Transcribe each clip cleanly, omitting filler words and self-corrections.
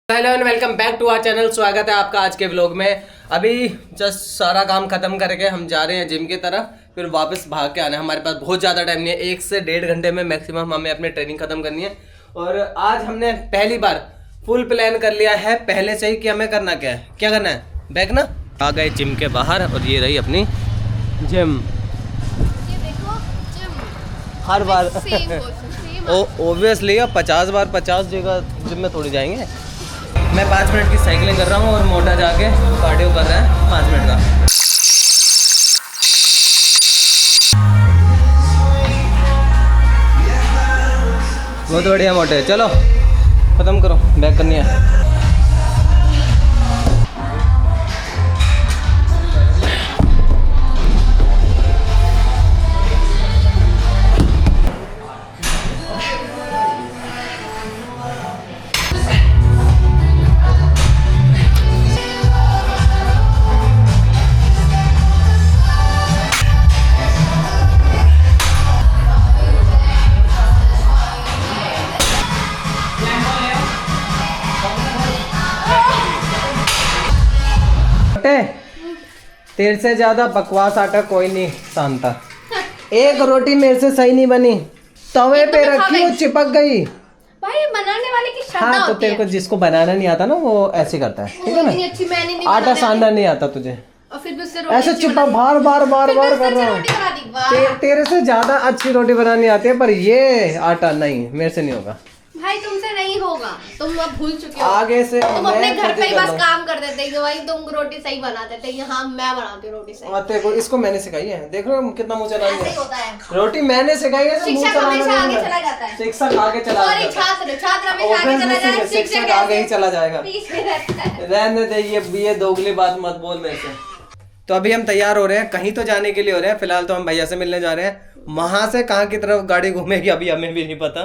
Hello and welcome back to our channel. स्वागत है आपका आज के व्लॉग में। अभी जस्ट सारा काम खत्म करके हम जा रहे हैं जिम की तरफ, फिर वापस भाग के आना है। हमारे पास बहुत ज़्यादा टाइम नहीं है, 1 से 1.5 घंटे में मैक्सिमम हमें अपनी ट्रेनिंग खत्म करनी है। और आज हमने पहली बार फुल प्लान कर लिया है पहले से ही कि हमें करना क्या है। क्या करना है, बैग ना। आ गए जिम के बाहर और ये रही अपनी जिम। हर बार ओब्वियसली 50 बार 50 जगह जिम में थोड़ी जाएंगे। मैं 5 मिनट की साइकिलिंग कर रहा हूँ और मोटा जाके कार्डियो कर रहा है 5 मिनट का। बहुत बढ़िया मोटे, चलो खत्म करो, बैक करनी है। तेरे से ज्यादा बकवास आटा कोई नहीं सानता। एक रोटी मेरे से सही नहीं बनी, तवे पे रखी वो चिपक गई। भाई बनाने वाले की श्रद्धा हाँ, तो तेरे को जिसको बनाना नहीं आता ना वो ऐसे करता है, ठीक है ना। आटा सानना नहीं आता तुझे, और फिर भी उससे ऐसे चिपक बार बार बार बार कर रहा हूँ। तेरे से ज्यादा अच्छी रोटी बनानी आती है, पर ये आटा नहीं, मेरे से नहीं होगा भाई। तुमसे नहीं होगा, तुम अब भूल चुके हो। आगे से तुम अपने घर पे ही बस काम कर देते कि भाई तुम रोटी सही बना देते, यहाँ मैं बनाती हूँ रोटी सही। तेरे को इसको मैंने सिखाई है, देख रहे हो कितना मुंह चला ऐसे ही होता है। रोटी मैंने सिखाई है। शिक्षक हमेशा आगे चला जाता है। शिक्षक आगे चला जाता है। छात्र छात्र हमेशा आगे चला जाता है, शिक्षक आगे ही चला जाएगा। पीछे रहता है। रहने दे, ये दोगली बात मत बोल मेरे से। तो अभी हम तैयार हो रहे हैं, कहीं तो जाने के लिए हो रहे हैं। फिलहाल तो हम भैया से मिलने जा रहे हैं, वहां से कहाँ की तरफ गाड़ी घूमेगी अभी हमें भी नहीं पता।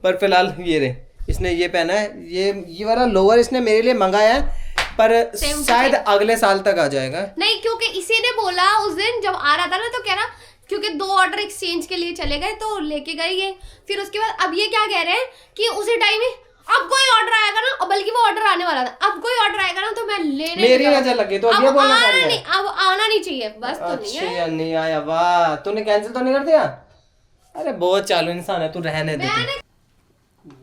पर फिलहाल ये रहे, इसने ये पहना है, ये वाला लोअर इसने मेरे लिए मंगाया है, पर शायद अगले साल तक आ जाएगा। नहीं, क्योंकि इसी ने बोला उस दिन जब आ रहा था ना, तो कह रहा क्योंकि 2 ऑर्डर एक्सचेंज के लिए चले गए तो लेके गए ये। फिर उसके बाद अब ये क्या कह रहे हैं कि उसी टाइम ही अब कोई ऑर्डर आएगा ना, और बल्कि वो ऑर्डर आने वाला था, अब कोई ऑर्डर आएगा ना तो मैं लेने मेरी नजर लगी तो अब ये बोलना चाह रही है। अब आना नहीं चाहिए बस। तो नहीं है, अच्छा नहीं आया, वाह। तूने कैंसिल तो नहीं कर दिया? अरे बहुत चालू इंसान है तू, रहने दे।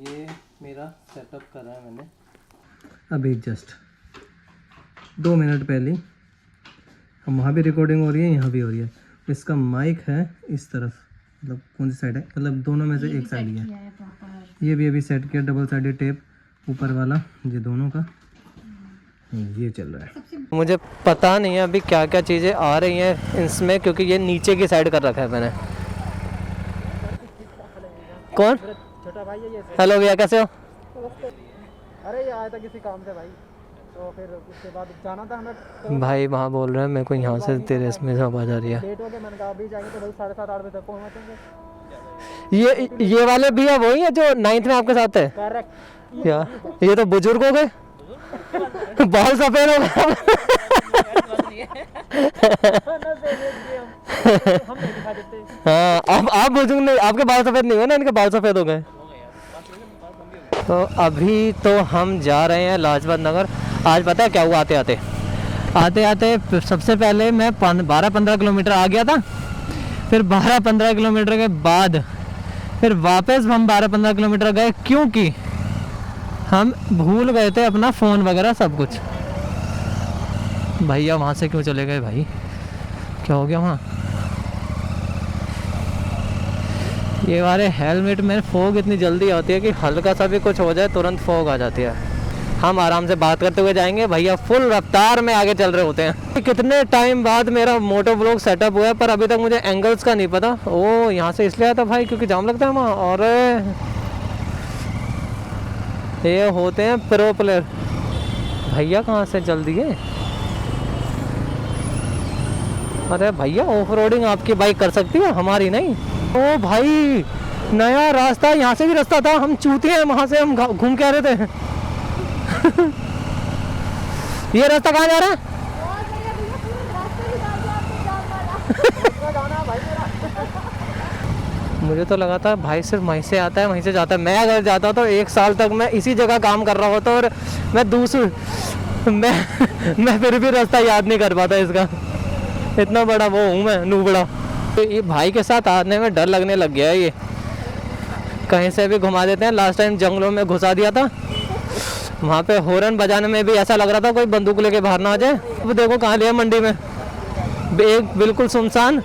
ये मेरा सेटअप करा है मैंने अभी जस्ट 2 मिनट पहले। हम वहाँ भी रिकॉर्डिंग हो रही है, यहाँ भी हो रही है। इसका माइक है इस तरफ, मतलब कौन सी साइड है, मतलब दोनों में से एक साइड ही है। ये भी अभी सेट किया, डबल साइडेड टेप ऊपर वाला, ये दोनों का ये चल रहा है। मुझे पता नहीं है अभी क्या क्या चीज़ें आ रही हैं इसमें, क्योंकि ये नीचे की साइड कर रखा है मैंने। कौन? छोटा भाई है ये। हेलो भैया, कैसे हो? अरे ये आया था किसी काम से भाई, तो फिर उसके बाद जाना था हमें। भाई वहाँ बोल रहे हैं, मेरे को यहाँ से तेरे इसमें से आवाज़ आ रही है। लेट हो गया, मैंने कहा अभी जाएंगे तो भाई 7:30 8 बजे तक पहुँचेंगे। ये वाले भैया वही है जो 9th में आपके साथ है? करेक्ट। या ये तो बुजुर्ग हो गए, बाल सफेद हो गए। हाँ, अब आप बुजुर्ग नहीं, आपके बाल सफेद नहीं हुए ना, इनके बाल सफेद हो गए। तो अभी तो हम जा रहे हैं लाजपत नगर। आज पता है क्या हुआ, आते आते सबसे पहले मैं 12-15 किलोमीटर आ गया था। फिर 12-15 किलोमीटर के बाद फिर वापस हम 12-15 किलोमीटर गए, क्योंकि हम भूल गए थे अपना फ़ोन वगैरह सब कुछ। भैया वहाँ से क्यों चले गए भाई, क्या हो गया वहाँ? ये वाले हेलमेट में फॉग इतनी जल्दी आती है कि हल्का सा भी कुछ हो जाए तुरंत फॉग आ जाती है। हम आराम से बात करते हुए जाएंगे, भैया फुल रफ्तार में आगे चल रहे होते हैं। कितने टाइम बाद मेरा मोटो ब्लॉग सेटअप हुआ है, पर अभी तक मुझे एंगल्स का नहीं पता। ओ यहाँ से इसलिए आया था भाई क्योंकि जाम लगता है वहाँ। और ये होते हैं प्रो प्लेयर। भैया कहाँ से जल्दी है? अरे भैया ऑफ रोडिंग आपकी बाइक कर सकती है, हमारी नहीं। ओ भाई नया रास्ता, यहाँ से भी रास्ता था, हम चूते हैं, वहाँ से हम घूम के आ रहे थे। ये रास्ता कहाँ जा रहा है? मुझे तो लगा था भाई सिर्फ वहीं से आता है वहीं से जाता है। मैं अगर जाता तो 1 साल तक मैं इसी जगह काम कर रहा होता और मैं फिर भी रास्ता याद नहीं कर पाता इसका, इतना बड़ा वो हूँ मैं, नूबड़ा। ये भाई के साथ आने में डर लगने लग गया है, ये कहीं से भी घुमा देते हैं। लास्ट टाइम जंगलों में घुसा दिया था, वहाँ पे हॉर्न बजाने में भी ऐसा लग रहा था कोई बंदूक लेके बाहर ना आ जाए। अब देखो कहाँ लिया, मंडी में, एक बिल्कुल सुनसान,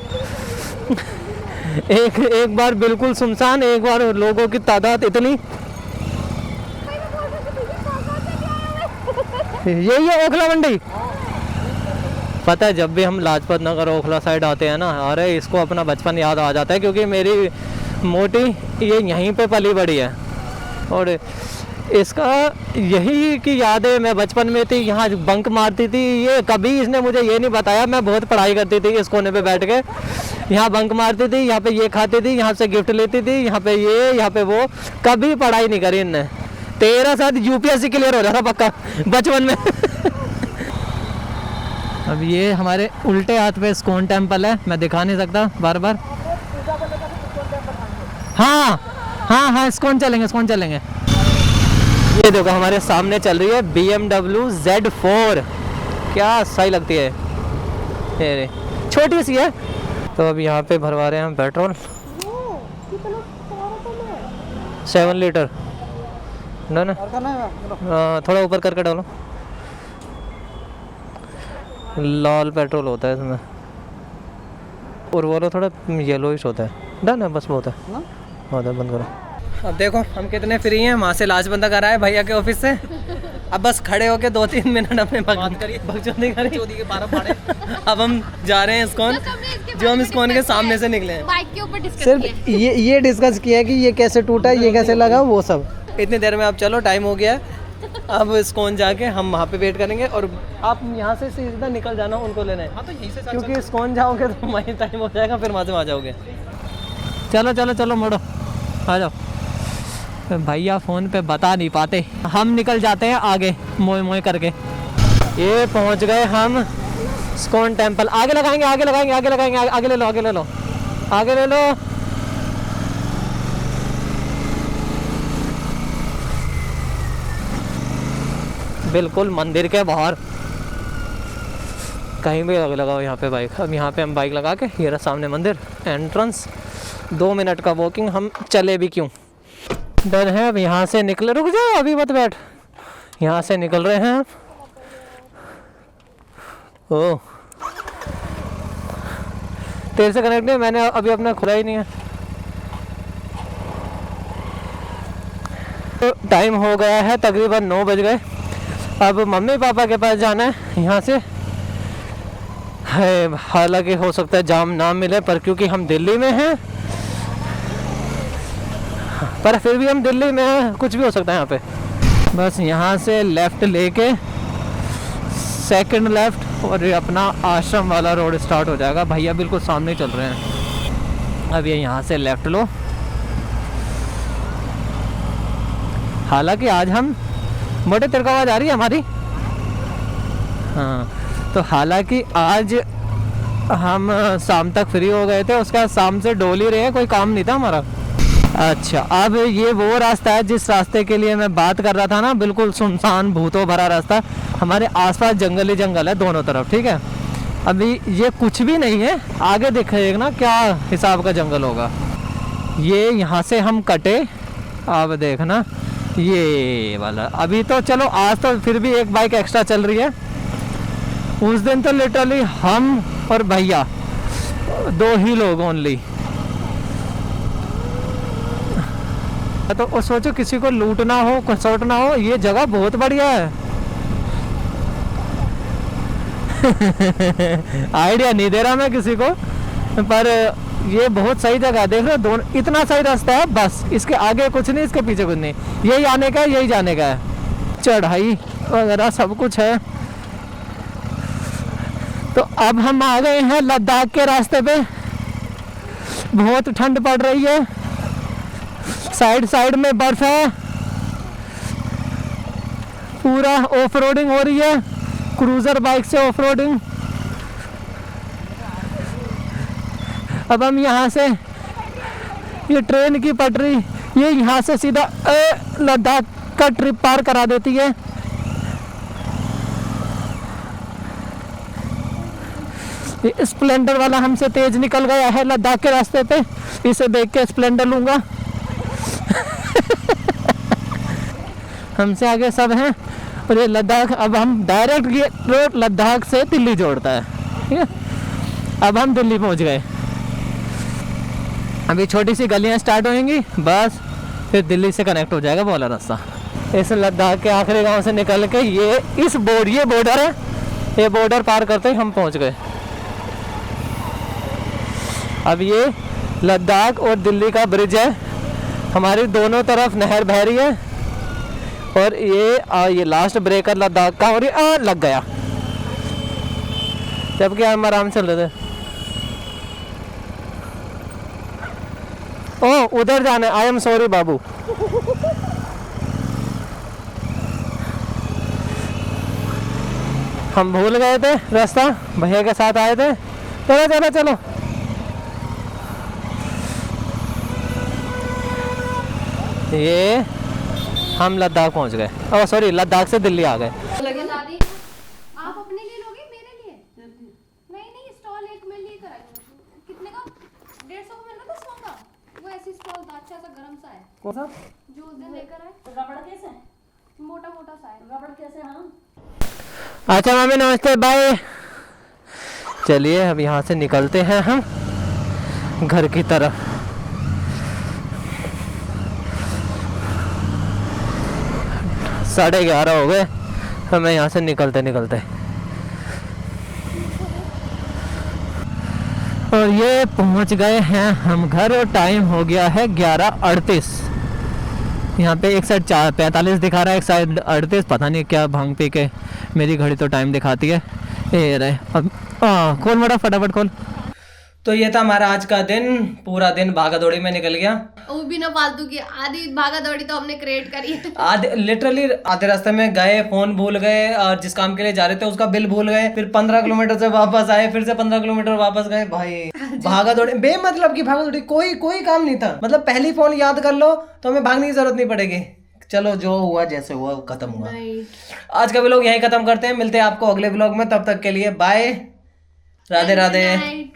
एक बार बिल्कुल सुनसान, एक बार लोगों की तादाद इतनी। यही है ओखला मंडी। पता है जब भी हम लाजपत नगर ओखला साइड आते हैं ना, अरे इसको अपना बचपन याद आ जाता है, क्योंकि मेरी मोटी ये यहीं पे पली बड़ी है और इसका यही की याद है। मैं बचपन में थी, यहाँ बंक मारती थी। ये कभी इसने मुझे ये नहीं बताया, मैं बहुत पढ़ाई करती थी इस कोने पे बैठ के, यहाँ बंक मारती थी, यहाँ पे ये खाती थी, यहाँ से गिफ्ट लेती थी, यहाँ पे ये, यहाँ पे वो, कभी पढ़ाई नहीं करी इनने। तेरा साथ यूपीएससी क्लियर हो जाता पक्का बचपन में। अब ये हमारे उल्टे हाथ पे इस्कॉन टेम्पल है, मैं दिखा नहीं सकता बार बार। हाँ हाँ हाँ, इस्कॉन चलेंगे, इस्कॉन चलेंगे। ये देखो हमारे सामने चल रही है BMW Z4, क्या सही लगती है, ये छोटी सी है। तो अब यहाँ पे भरवा रहे हैं हम पेट्रोल, 7 लीटर ना, थोड़ा ऊपर करके डालो, लाल पेट्रोल होता है इसमें, और वो थोड़ा येलोइश होता है। डन है, बस बहुत है, बहुत है, बंद करो। अब देखो हम कितने फ्री हैं, वहाँ से लाजबंदा कर रहा है भैया के ऑफिस से। अब बस खड़े होके 2-3 मिनट अपने बकचोदी करें। अब हम जा रहे हैं इस्कॉन, जो हम इस्कॉन के सामने से निकले हैं। बाइक के ऊपर डिस्कस सिर्फ ये डिस्कस किया है कि ये कैसे टूटा, ये कैसे लगा, वो सब। इतनी देर में अब चलो, टाइम हो गया है, अब इस्कॉन जाके हम वहाँ पे वेट करेंगे और आप यहाँ से सीधा निकल जाना उनको लेने। हाँ तो यहीं से, क्योंकि इस्कॉन जाओगे तो वहीं टाइम हो जाएगा, फिर वहाँ से वहाँ जाओगे। चलो चलो चलो, मोड़ो, आ जाओ। भैया फ़ोन पे बता नहीं पाते, हम निकल जाते हैं आगे मोए मोए करके। ये पहुंच गए हम इस्कॉन टेम्पल। आगे लगाएंगे, आगे लगाएंगे, आगे लगाएंगे, आगे ले लो, आगे ले लो, आगे ले लो। बिल्कुल मंदिर के बाहर, कहीं भी लगाओ यहाँ पे बाइक। अब यहाँ पे हम बाइक लगा के, ये रहा सामने मंदिर, एंट्रेंस, 2 मिनट का वॉकिंग, हम चले भी क्यों, डर है। अब यहाँ से निकले, रुक जाओ अभी मत बैठ, यहाँ से निकल रहे हैं। ओह, तेरे से कनेक्ट नहीं, मैंने अभी अपना खुला ही नहीं है। तो टाइम हो गया है, तकरीबन 9 बज गए। अब मम्मी पापा के पास जाना है यहाँ से है। हालांकि हो सकता है जाम ना मिले, पर क्योंकि हम दिल्ली में हैं, पर फिर भी हम दिल्ली में हैं, कुछ भी हो सकता है यहाँ पे। बस यहाँ से लेफ़्ट लेके, सेकंड लेफ़्ट, और ये अपना आश्रम वाला रोड स्टार्ट हो जाएगा। भैया बिल्कुल सामने चल रहे हैं। अब ये यहाँ से लेफ़्ट लो। हालांकि आज हम मोटे, तेरे को आवाज़ आ रही है हमारी? हाँ, तो हालांकि आज हम शाम तक फ्री हो गए थे, उसका शाम से डोल ही रहे हैं, कोई काम नहीं था हमारा। अच्छा, अब ये वो रास्ता है जिस रास्ते के लिए मैं बात कर रहा था ना, बिल्कुल सुनसान भूतों भरा रास्ता। हमारे आसपास जंगल ही जंगल है दोनों तरफ, ठीक है। अभी ये कुछ भी नहीं है, आगे दिखेगा ना क्या हिसाब का जंगल होगा। ये यहाँ से हम कटे, अब देखना ये वाला। अभी तो चलो, आज तो फिर भी एक बाइक एक्स्ट्रा चल रही है, उस दिन तो लिटरली हम और भैया 2 ही लोग ओनली। तो सोचो किसी को लूटना हो, कसौटना हो, ये जगह बहुत बढ़िया है। आइडिया नहीं दे रहा मैं किसी को, पर ये बहुत सही जगह है। देख रहे हो, दोनों इतना सही रास्ता है, बस इसके आगे कुछ नहीं, इसके पीछे कुछ नहीं, यही आने का है, यही जाने का है। चढ़ाई वगैरह सब कुछ है। तो अब हम आ गए हैं लद्दाख के रास्ते पे। बहुत ठंड पड़ रही है, साइड साइड में बर्फ है, पूरा ऑफ रोडिंग हो रही है, क्रूजर बाइक से ऑफ रोडिंग। अब हम यहाँ से, ये ट्रेन की पटरी, ये यहाँ से सीधा लद्दाख का ट्रिप पार करा देती है। ये स्प्लेंडर वाला हमसे तेज निकल गया है लद्दाख के रास्ते पे, इसे देख के स्प्लेंडर लूंगा। हमसे आगे सब हैं। और ये लद्दाख, अब हम डायरेक्ट ये रोड लद्दाख से दिल्ली जोड़ता है, ठीक है। अब हम दिल्ली पहुंच गए। अभी छोटी सी गलियां स्टार्ट होंगी, बस फिर दिल्ली से कनेक्ट हो जाएगा वो वाला रास्ता। इस लद्दाख के आखिरी गांव से निकल के ये बॉर्डर है, ये बॉर्डर पार करते ही हम पहुंच गए। अब ये लद्दाख और दिल्ली का ब्रिज है, हमारी दोनों तरफ नहर बह रही है। और ये लास्ट ब्रेकर लद्दाख का, और ये लग गया, जबकि हम आराम से चल रहे थे। ओ उधर जाना है, आई एम सॉरी बाबू। हम भूल गए थे रास्ता, भैया के साथ आए थे। चलो चलो चलो। ये हम लद्दाख पहुंच गए। ओह सॉरी, लद्दाख से दिल्ली आ गए। बता दी, आप अपने लिए लोगे मेरे लिए? नहीं, स्टॉल एक में लिए करा। कितने का? 150 को मिल रहा था 100 का। वो ऐसी स्टॉल था, अच्छा सा गरम सा है। कौन सा? जो उस दिन लेकर आए। रबड़ कैसे? मोटा मोटा सा है। रबड़ कैसे? हाँ अच्छा मामी नमस्ते, बाय। चलिए अब यहाँ से निकलते हैं हम घर की तरफ। साढ़े 11 हो गए हमें यहाँ से निकलते निकलते। और ये पहुँच गए हैं हम घर, और टाइम हो गया है 11:38। यहाँ पे एक साइड 45 दिखा रहा है, एक साइड 38, पता नहीं क्या भांग पी के मेरी घड़ी तो टाइम दिखाती है। ये रहे अब, खोल बड़ा फटाफट खोल। तो ये था हमारा आज का दिन, पूरा दिन भागा दौड़ी में निकल गया। वो बिना फालतू की आधी भागा दौड़ी तो हमने क्रिएट करी है। लिटरली आधे रास्ते में गए, फोन भूल गए, और जिस काम के लिए जा रहे थे उसका बिल भूल गए, फिर 15 किलोमीटर से वापस आए, फिर से 15 किलोमीटर वापस गए। भाई भागा दौड़ी, बेमतलब की भागा दौड़ी, कोई काम नहीं था। मतलब पहली फोन याद कर लो तो हमें भागने की जरूरत नहीं पड़ेगी। चलो जो हुआ जैसे हुआ खत्म हुआ। आज का व्लॉग यहीं खत्म करते हैं, मिलते हैं आपको अगले व्लॉग में। तब तक के लिए बाय, राधे राधे।